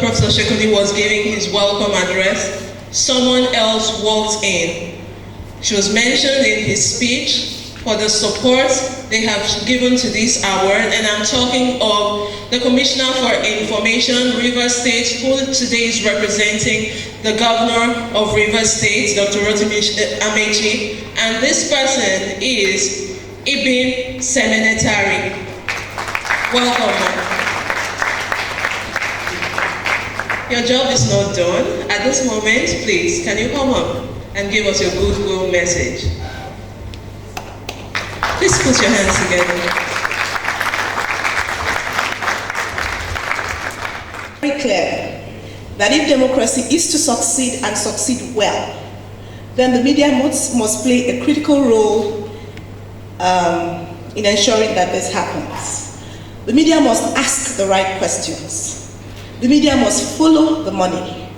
Professor Shekuni was giving his welcome address, someone else walked in. She was mentioned in his speech for the support they have given to this award, and I'm talking of the Commissioner for Information, Rivers State, who today is representing the Governor of Rivers State, Dr. Rotimi Amechi, and this person is Ibn Semenetari. Welcome. Your job is not done. At this moment, please, can you come up and give us your goodwill message? Please put your hands together. Very clear that if democracy is to succeed and succeed well, then the media must play a critical role in ensuring that this happens. The media must ask the right questions. The media must follow the money.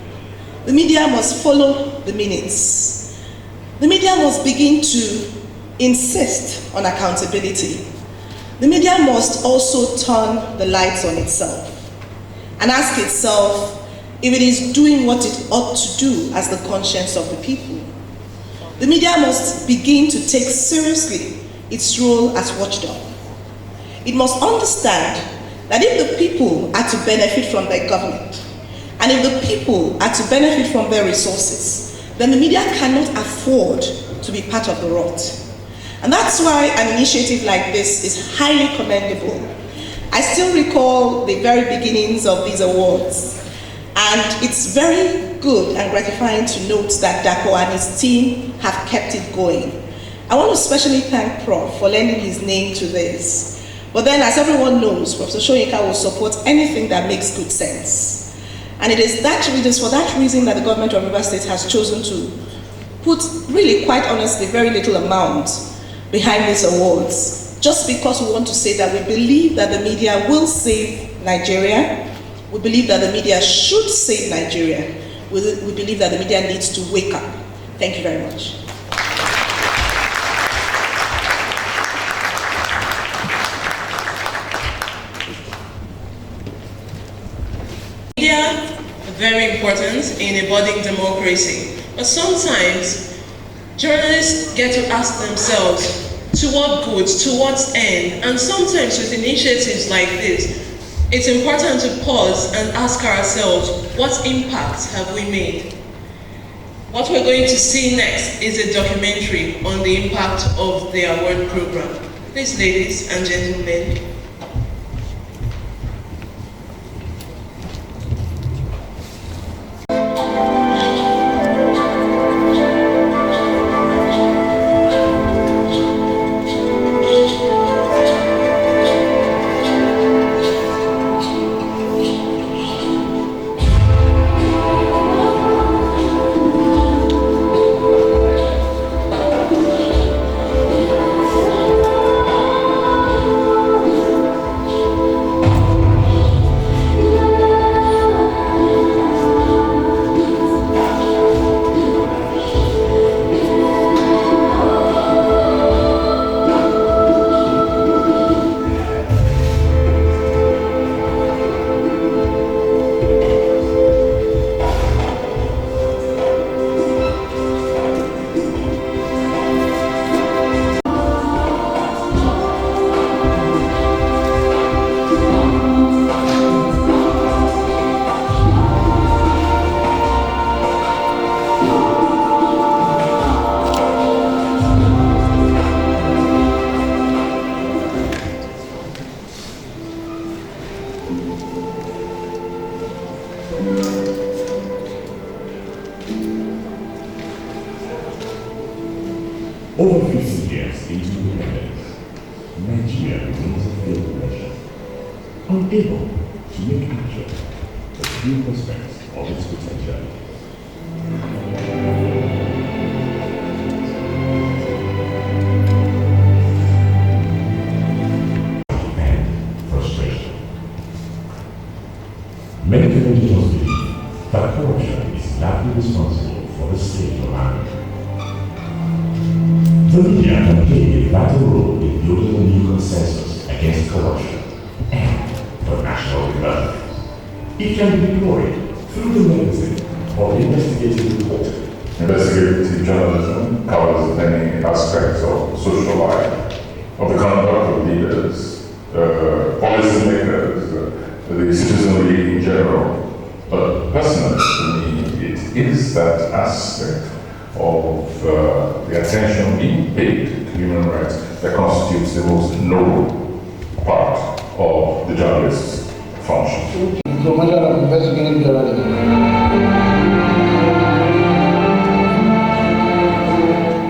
The media must follow the minutes. The media must begin to insist on accountability. The media must also turn the lights on itself and ask itself if it is doing what it ought to do as the conscience of the people. The media must begin to take seriously its role as watchdog. It must understand that if the people are to benefit from their government, and if the people are to benefit from their resources, then the media cannot afford to be part of the rot. And that's why an initiative like this is highly commendable. I still recall the very beginnings of these awards, and it's very good and gratifying to note that Dapo and his team have kept it going. I want to especially thank Prof for lending his name to this. But then, as everyone knows, Professor Soyinka will support anything that makes good sense. And it is for that reason that the government of Rivers State has chosen to put, really quite honestly, very little amount behind these awards, just because we want to say that we believe that the media will save Nigeria. We believe that the media should save Nigeria. We believe that the media needs to wake up. Thank you very much. Media are very important in a budding democracy, but sometimes journalists get to ask themselves, to what good, to what end? And sometimes with initiatives like this, it's important to pause and ask ourselves, what impact have we made? What we're going to see next is a documentary on the impact of the award program. Please, ladies and gentlemen. Over 50 years into independence, Nigeria remains a failed nation, unable to make actual the true prospects of its potentiality. And frustration. Many Nigerians believe that corruption is largely responsible for the state of Africa. The media can play a vital role in building a new consensus against corruption and for national development. it can be deployed through the mechanism of investigative reporting. Investigative journalism covers many aspects of social life, of the conduct of leaders, policymakers, the citizenry in general. But personally, to me, it is that aspect of the attention being paid to human rights that constitutes the most noble part of the journalist's function. Promotion of investigative journalism.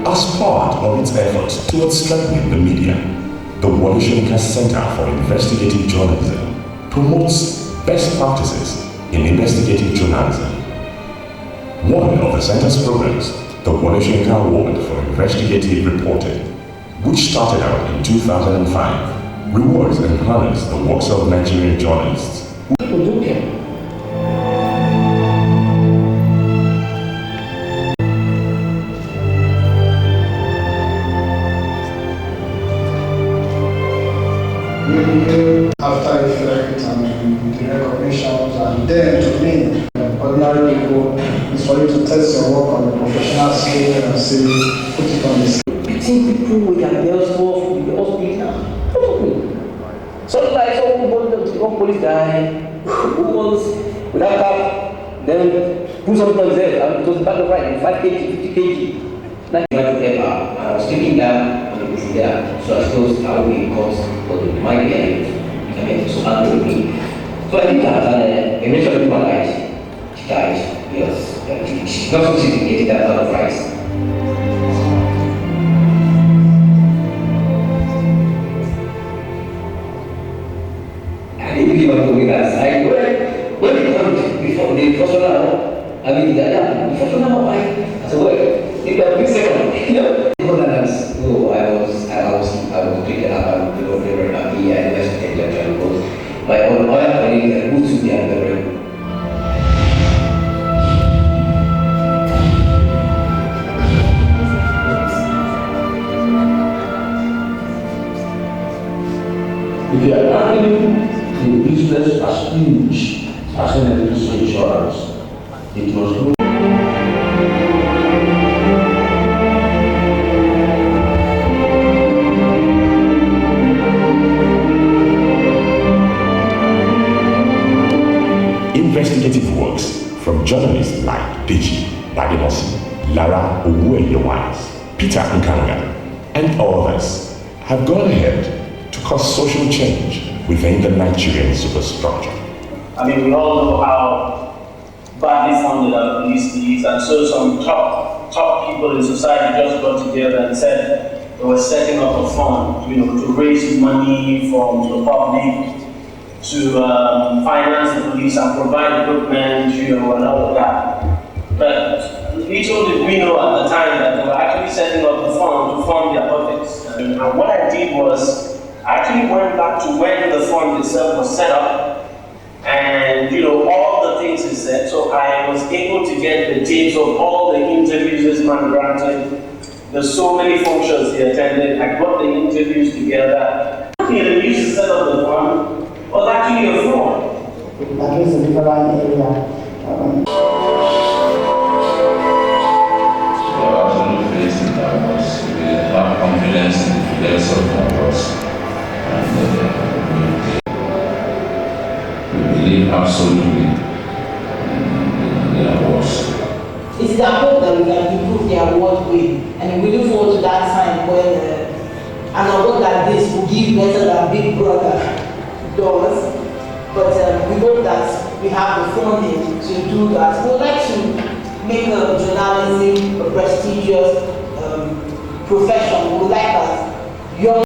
As part of its efforts towards strengthening the media, the Wole Center for Investigative Journalism promotes best practices in investigative journalism. One of the center's programs, the Wole Award for Investigative Reporting, which started out in 2005, rewards and honors the works of Nigerian journalists. After effect and the recognitions, and then to me, ordinary people, is for you to test your work on a professional scale and say, put it on the scale. Beating people with their bells off in the hospital. So like one police guy who was without cap, then put something on there and it was back of right, 5 kg, 50 kg. I was taking down on the pushing there, so I suppose I will be caught for the migraine. I mean, so angry with me. So I think that eventually people died. She died, yes. She's not succeeding in getting that out of rice. And if you want to be that side, when it comes before the first one, I mean, the first one, I said, well, if you have been second, you know, so I was treated up and they were happy. I investigated that because my own other colleagues are good to be under. If you are handling the business as huge as an insurance, it must go. Investigative works from journalists like Deji Badimosi, Lara Owueye-Wise, Peter Nkanga, and others have gone ahead to cause social change within the Nigerian superstructure. I mean, we all know how badly funded our police is, and so some top people in society just got together and said they were setting up a fund, to raise money from the public to finance the police and provide equipment, and all of that. But little did we know at the time that they were actually setting up the fund to fund their budgets. And what I did was, I actually went back to when the fund itself was set up, and all the things he said. So I was able to get the tapes of all the interviews this man granted. There's so many functions he attended. I got the interviews together. He used to set up the fund. Was actually a fraud. Against the riverine area. We are absolutely faced in Lagos. We have confidence in the figures of Lagos. And we believe absolutely in the awards. It is our hope that we can improve the award way, and we look forward to that time when an award like this will give better than Big Brother does. But we hope that we have the funding to do that. We would like to make journalism a prestigious profession. We would like that young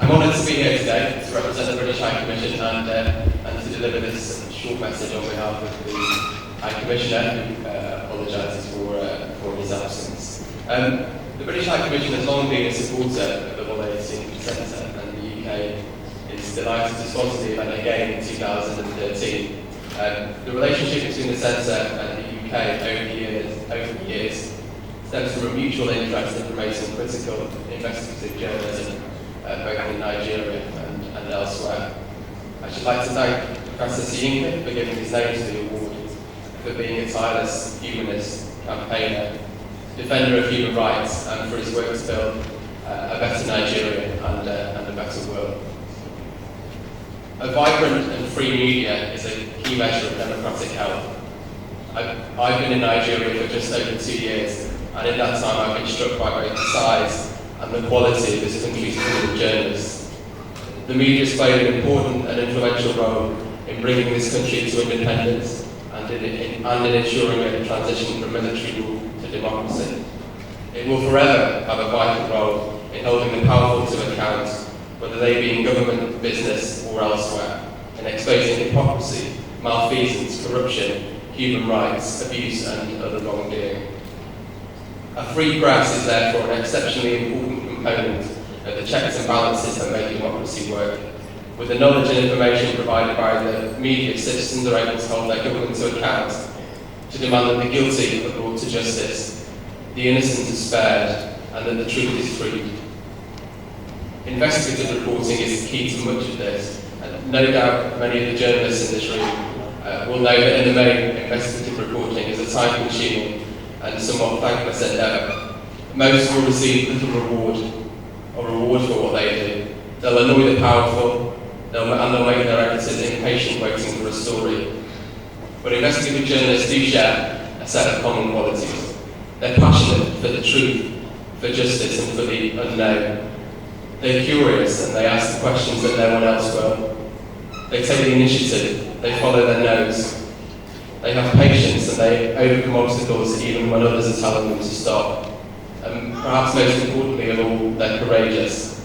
I'm honoured to be here today to represent just a short message on behalf of the High Commissioner, who apologises for his absence. The British High Commission has long been a supporter of the Wole Centre, and the UK is delighted to sponsor the event again in 2013. The relationship between the Centre and the UK over the years stems from a mutual interest in promoting critical investigative journalism, both in Nigeria and elsewhere. I should like to thank Professor Soyinka for giving his name to the award, for being a tireless humanist, campaigner, defender of human rights, and for his work to build a better Nigeria and a better world. A vibrant and free media is a key measure of democratic health. I've been in Nigeria for just over 2 years, and in that time I've been struck by both the size and the quality of this country's pool of journalists. The media has played an important and influential role in bringing this country to independence and in ensuring a transition from military rule to democracy. It will forever have a vital role in holding the powerful to account, whether they be in government, business or elsewhere, in exposing hypocrisy, malfeasance, corruption, human rights, abuse and other wrongdoing. A free press is therefore an exceptionally important component of the checks and balances that make democracy work. With the knowledge and information provided by the media, citizens are able to hold their government to account, to demand that the guilty are brought to justice, the innocent is spared, and that the truth is freed. Investigative reporting is the key to much of this, and no doubt many of the journalists in this room will know that in the main, investigative reporting is a time-consuming and somewhat thankless endeavour. Most will receive little reward for what they do. They'll annoy the powerful, and they'll make their editors impatient waiting for a story. But investigative journalists do share a set of common qualities. They're passionate for the truth, for justice and for the unknown. They're curious and they ask the questions that no one else will. They take the initiative, they follow their nose. They have patience and they overcome obstacles even when others are telling them to stop. And perhaps most importantly of all, they're courageous.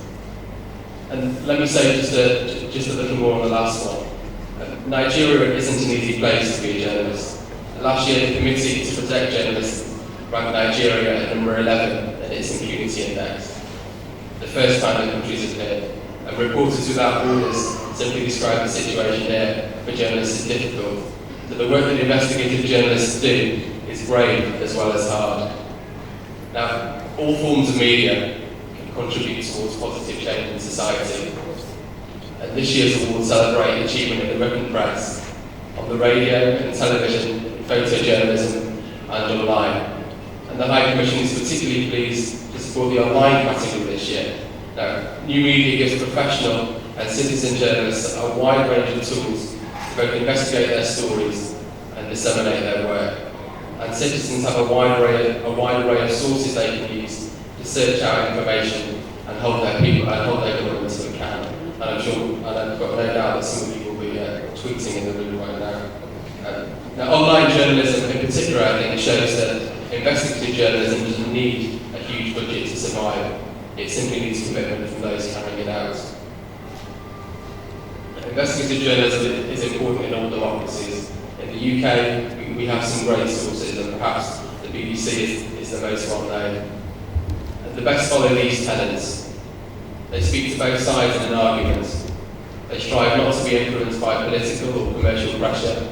And let me say just a little more on the last one. Nigeria isn't an easy place to be a journalist. Last year, the Committee to Protect Journalists ranked Nigeria at number 11 in its impunity index. The first time the country's appeared. And Reporters Without Borders simply described the situation here for journalists as difficult. But the work that investigative journalists do is brave as well as hard. Now, all forms of media can contribute towards positive change in society. And this year's awards celebrate achievement in the written press, on the radio and television, photojournalism and online. And the High Commission is particularly pleased to support the online category this year. Now, new media gives professional and citizen journalists a wide range of tools to both investigate their stories and disseminate their work. And citizens have a wide array of sources they can use to search out information and hold their government to account. And I'm sure, and I've got no doubt that some of you will be tweeting in the room right now. Now, online journalism in particular, I think, shows that investigative journalism doesn't need a huge budget to survive. It simply needs commitment from those carrying it out. Investigative journalism is important in all democracies. In the UK, we have some great sources, and perhaps the BBC is the most well known. And the best follow these tenets. They speak to both sides in an argument. They strive not to be influenced by political or commercial pressure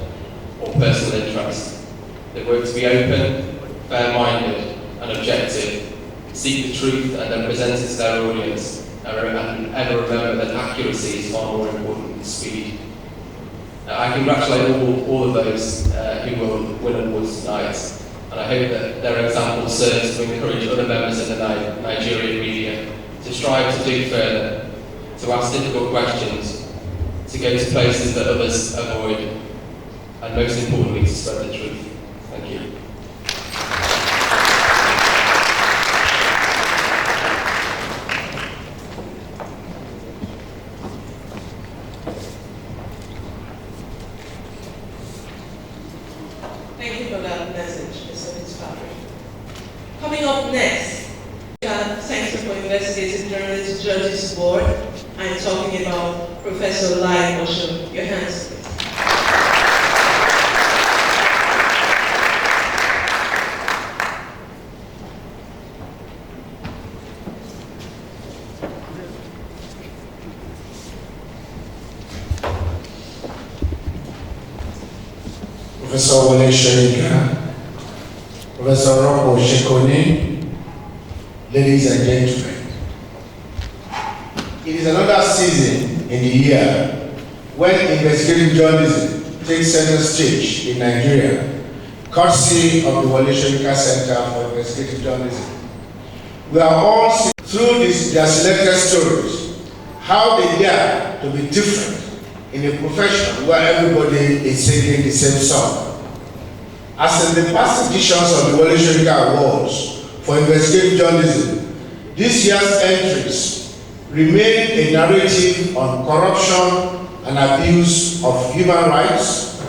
or personal interest. They work to be open, fair-minded and objective, seek the truth and then present it to their audience, and ever remember that accuracy is far more important than speed. I congratulate all of those who will win awards tonight, and I hope that their example serves to encourage other members of the Nigerian media to strive to do further, to ask difficult questions, to go to places that others avoid, and most importantly, to spread the truth. Thank you. Thank you for that message, Mr. Fitzpatrick. Coming up next, we have Center for Investigative Journalism Judges Board. I'm talking about Professor Lai Osho. Your hands, please. Professor Wole Soyinka, Professor Rocco Shekoni, ladies and gentlemen. It is another season in the year when investigative journalism takes center stage in Nigeria, courtesy of the Wole Soyinka Center for Investigative Journalism. We are all seeing through their selected stories how they dare to be different in a profession where everybody is singing the same song. As in the past editions of the Wole Soyinka Awards for Investigative Journalism, this year's entries remain a narrative on corruption and abuse of human rights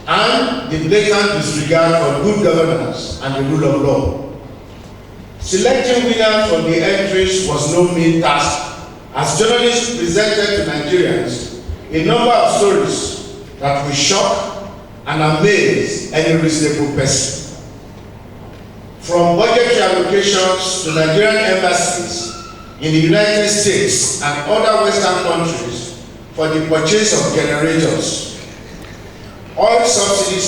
and the blatant disregard for good governance and the rule of law. Selecting winners from the entries was no mean task, as journalists presented to Nigerians a number of stories that will shock and amaze any reasonable person. From budgetary allocations to Nigerian embassies in the United States and other Western countries for the purchase of generators, oil subsidy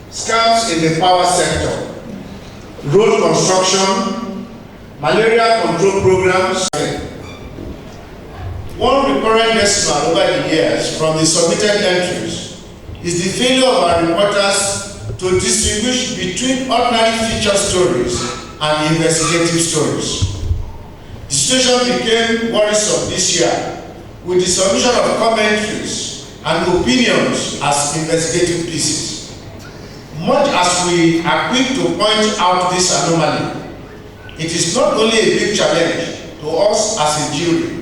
scams in the power sector, road construction, malaria control programs. One recurrent decimal over the years from the submitted entries is the failure of our reporters to distinguish between ordinary feature stories and investigative stories. The situation became worrisome this year with the submission of commentaries and opinions as investigative pieces. Much as we are quick to point out this anomaly, it is not only a big challenge to us as a jury,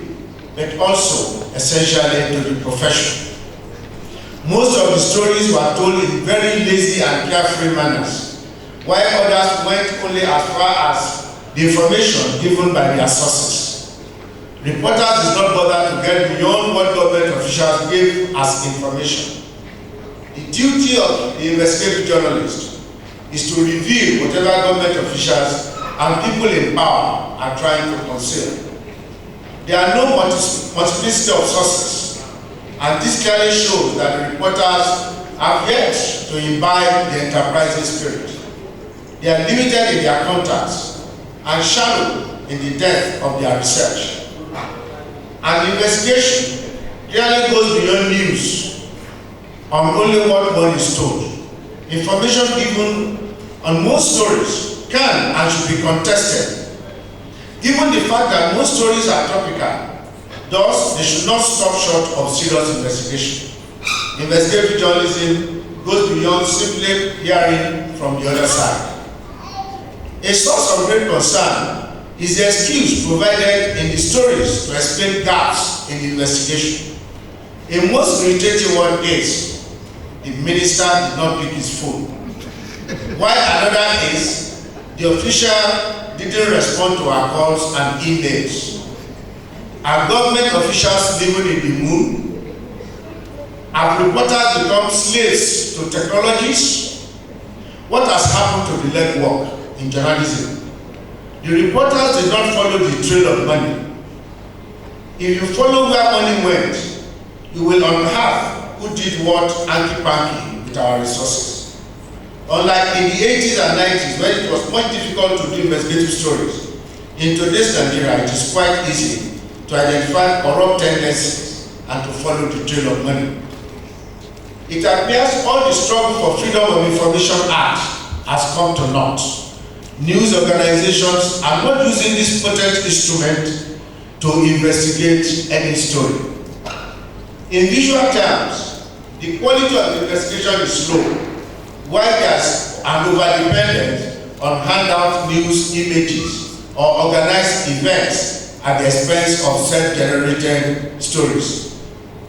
but also essentially to the profession. Most of the stories were told in very lazy and carefree manners, while others went only as far as the information given by their sources. Reporters did not bother to get beyond what government officials gave as information. The duty of the investigative journalist is to reveal whatever government officials and people in power are trying to conceal. There are no multiplicity of sources, and this clearly shows that the reporters have yet to imbibe the enterprising spirit. They are limited in their contacts and shallow in the depth of their research. An investigation clearly goes beyond news on only what one is told. Information given on most stories can and should be contested. Given the fact that most stories are topical, thus they should not stop short of serious investigation. Investigative journalism goes beyond simply hearing from the other side. A source of great concern is the excuse provided in the stories to explain gaps in the investigation. A most irritating one is the minister did not pick his phone, while another is the official didn't respond to our calls and emails. Are government officials living in the moon? Have reporters become slaves to technologies? What has happened to the legwork in journalism? The reporters did not follow the trail of money. If you follow where money went, you will unearth who did what hanky-panky with our resources. Unlike in the 80s and 90s, when it was much difficult to do investigative stories, in today's Nigeria, it is quite easy to identify corrupt tendencies and to follow the trail of money. It appears all the struggle for Freedom of Information Act has come to naught. News organizations are not using this potent instrument to investigate any story. In visual terms, the quality of the investigation is low, while there's an over-dependence on handout news images or organized events at the expense of self-generated stories.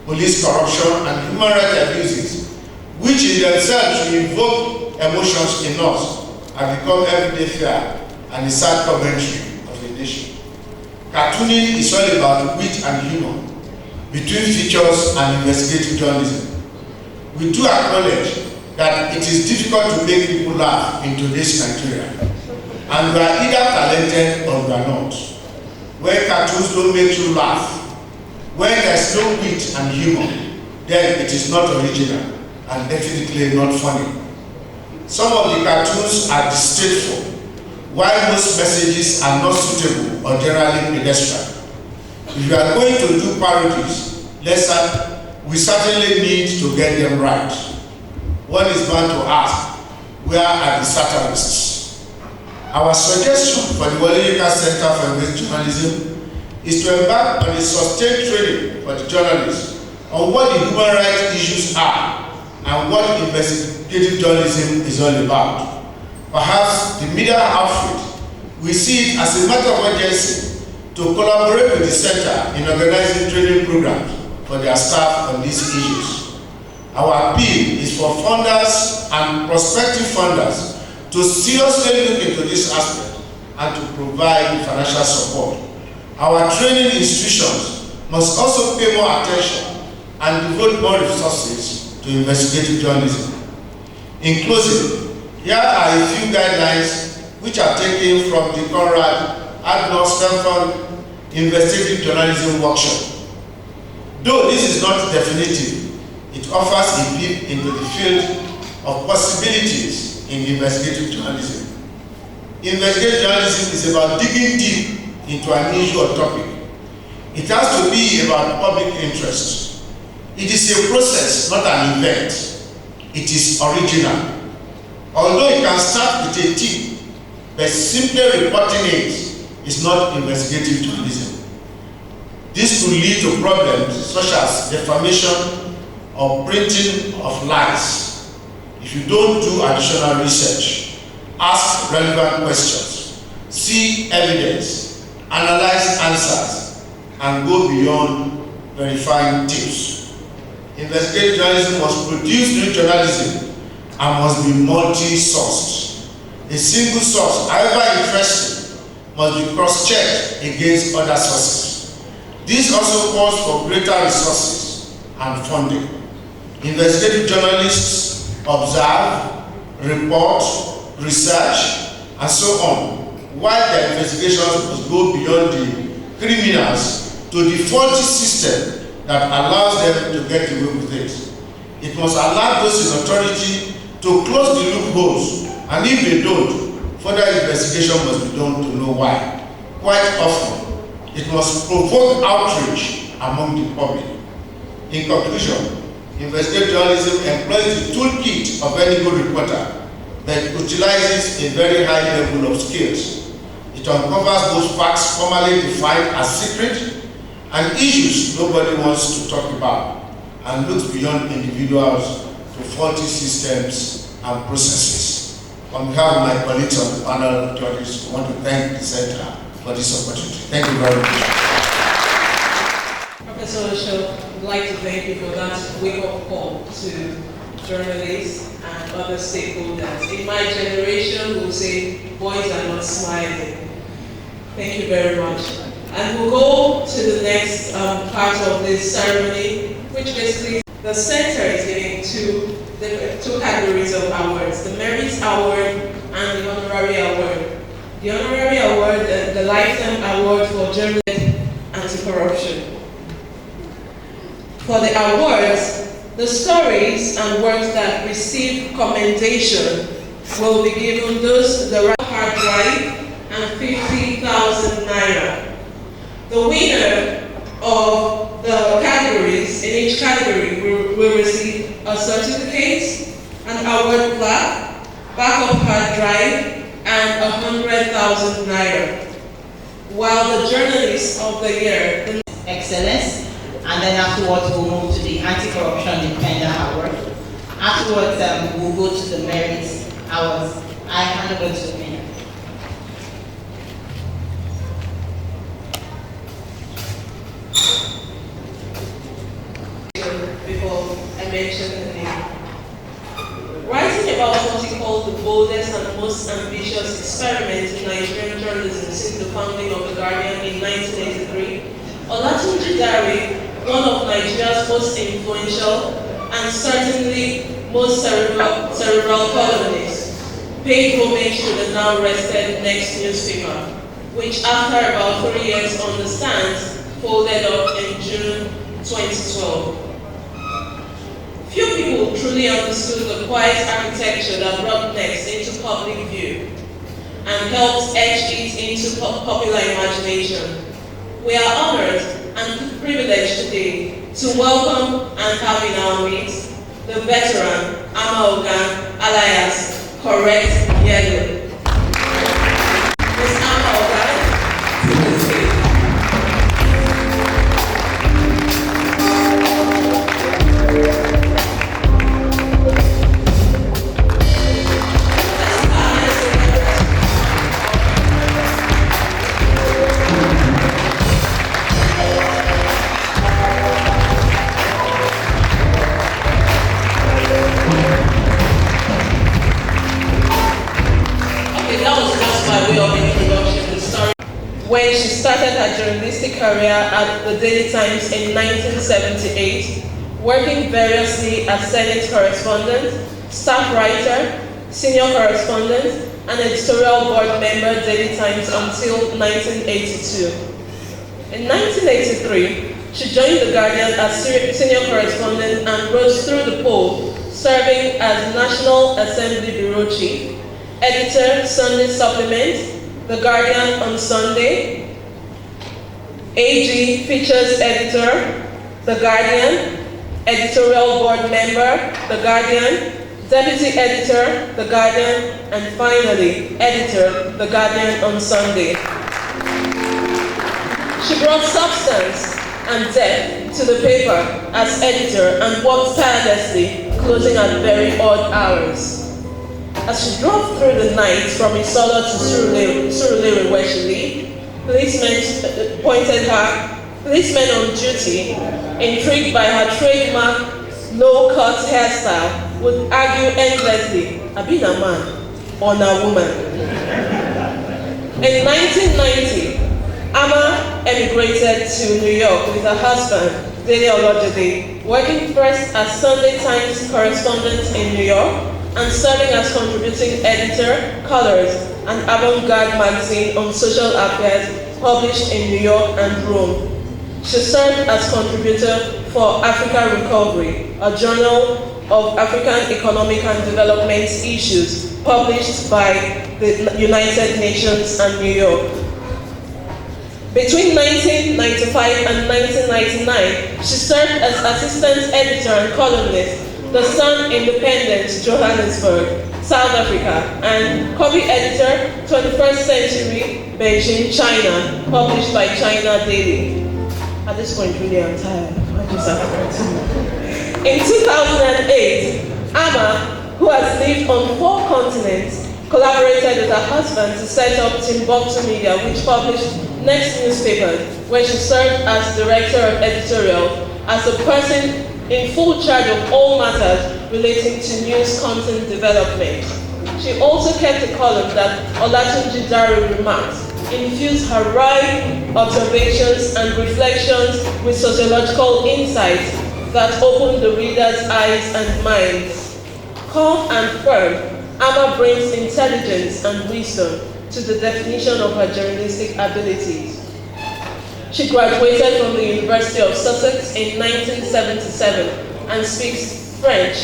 Police corruption and human rights abuses, which in themselves should invoke emotions in us, have become everyday fare and the sad commentary of the nation. Cartooning is all about wit and humor between features and investigative journalism. We do acknowledge that it is difficult to make people laugh in today's Nigeria, and we are either talented or we are not. When cartoons don't make you laugh, when there's no wit and humor, then it is not original and ethnically not funny. Some of the cartoons are distasteful, while most messages are not suitable or generally pedestrian. If you are going to do parodies, we certainly need to get them right. One is bound to ask, where are the satirists? Our suggestion for the Soyinka Center for Investigative Journalism is to embark on a sustained training for the journalists on what the human rights issues are and what investigative journalism is all about. Perhaps the media outfit will see it as a matter of urgency to collaborate with the center in organizing training programs for their staff on these issues. Our appeal is for funders and prospective funders to seriously look into this aspect and to provide financial support. Our training institutions must also pay more attention and devote more resources to investigative journalism. In closing, here are a few guidelines which are taken from the Conrad Adnor Stanford Investigative Journalism Workshop. Though this is not definitive, it offers a peep into the field of possibilities in investigative journalism. Investigative journalism is about digging deep into an issue or topic. It has to be about public interest. It is a process, not an event. It is original. Although it can start with a tip, but simply reporting it is not investigative journalism. This could lead to problems such as defamation or printing of lies. If you don't do additional research, ask relevant questions, see evidence, analyze answers, and go beyond verifying tips. Investigative journalism must produce new journalism and must be multi-sourced. A single source, however interesting, must be cross-checked against other sources. This also calls for greater resources and funding. Investigative journalists observe, report, research, and so on, while their investigations must go beyond the criminals to the faulty system that allows them to get away with it. It must allow those in authority to close the loopholes, and if they don't, further investigation must be done to know why. Quite often, it must provoke outrage among the public. In conclusion, investigative journalism employs the toolkit of any good reporter, but utilizes a very high level of skills. It uncovers those facts formerly defined as secret and issues nobody wants to talk about, and looks beyond individuals to faulty systems and processes. On behalf of my colleagues on the panel of judges, I want to thank the Center for this opportunity. Thank you very much. Professor Osho, I'd like to thank you for that wake-up call to journalists and other stakeholders. In my generation, we'll say, boys are not smiling. Thank you very much. And we'll go to the next part of this ceremony, which basically the center is giving two categories of awards, the Merit Award and the Honorary Award. The Honorary Award, the Lifetime Award for Journalism Anti-Corruption. For the awards, the stories and works that receive commendation will be given the hard drive and 50,000 naira. The winner of the categories, in each category, will receive a certificate, an award plaque, backup hard drive, and 100,000 naira. While the journalist of the year, excellence, and then afterwards we'll move to the anti-corruption dependent award. Afterwards, we'll go to the merit awards. I hand over to the winner. Before I mention the name. Writing about what he called the boldest and most ambitious experiment in Nigerian journalism since the founding of The Guardian in 1983, Olatunji Dare, one of Nigeria's most influential and certainly most cerebral columnists, paid homage to the now rested Next newspaper, which after about 3 years on the stands, folded up in June 2012. Few people truly understood the quiet architecture that brought next into public view and helped etch it into popular imagination. We are honored and privileged today to welcome and have in our midst the veteran Ama Ogan, alias Correct Yellow. Ms. Ama Ogan, to the stage. When she started her journalistic career at the Daily Times in 1978, working variously as Senate correspondent, staff writer, senior correspondent, and editorial board member Daily Times until 1982. In 1983, she joined The Guardian as senior correspondent and rose through the poll, serving as National Assembly Bureau Chief, editor, Sunday Supplement, The Guardian on Sunday, AG Features Editor, The Guardian, Editorial Board Member, The Guardian, Deputy Editor, The Guardian, and finally, Editor, The Guardian on Sunday. She brought substance and depth to the paper as editor and worked tirelessly, closing at very odd hours. As she drove through the night from Isola to Surulere where she lived, policemen on duty, intrigued by her trademark low-cut hairstyle, would argue endlessly, "Abi na man or na woman?" In 1990, Ama emigrated to New York with her husband, Dele Olojede, working first as Sunday Times correspondent in New York and serving as contributing editor, Colors, an avant-garde magazine on social affairs published in New York and Rome. She served as contributor for Africa Recovery, a journal of African economic and development issues published by the United Nations and New York. Between 1995 and 1999, she served as assistant editor and columnist, The Sun Independent, Johannesburg, South Africa, and copy editor, 21st Century, Beijing, China, published by China Daily. At this point, really, I'm tired. I just have to. In 2008, Ama, who has lived on 4 continents, collaborated with her husband to set up Timbuktu Media, which published Next newspapers, where she served as director of editorial, as a person in full charge of all matters relating to news content development. She also kept a column that Olatunji Dare remarks, infused her wry observations and reflections with sociological insights that opened the reader's eyes and minds. Calm and firm, Ama brings intelligence and wisdom to the definition of her journalistic abilities. She graduated from the University of Sussex in 1977 and speaks French,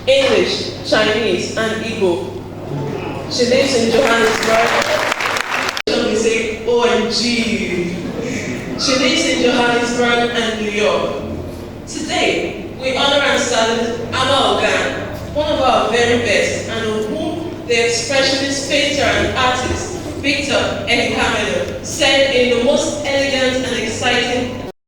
English, Chinese, and Igbo. She lives in Johannesburg. We say OMG. She lives in Johannesburg and New York. Today, we honor and salute Ama Ogan, one of our very best, and of whom the expressionist painter and artist Victor Enikamelo said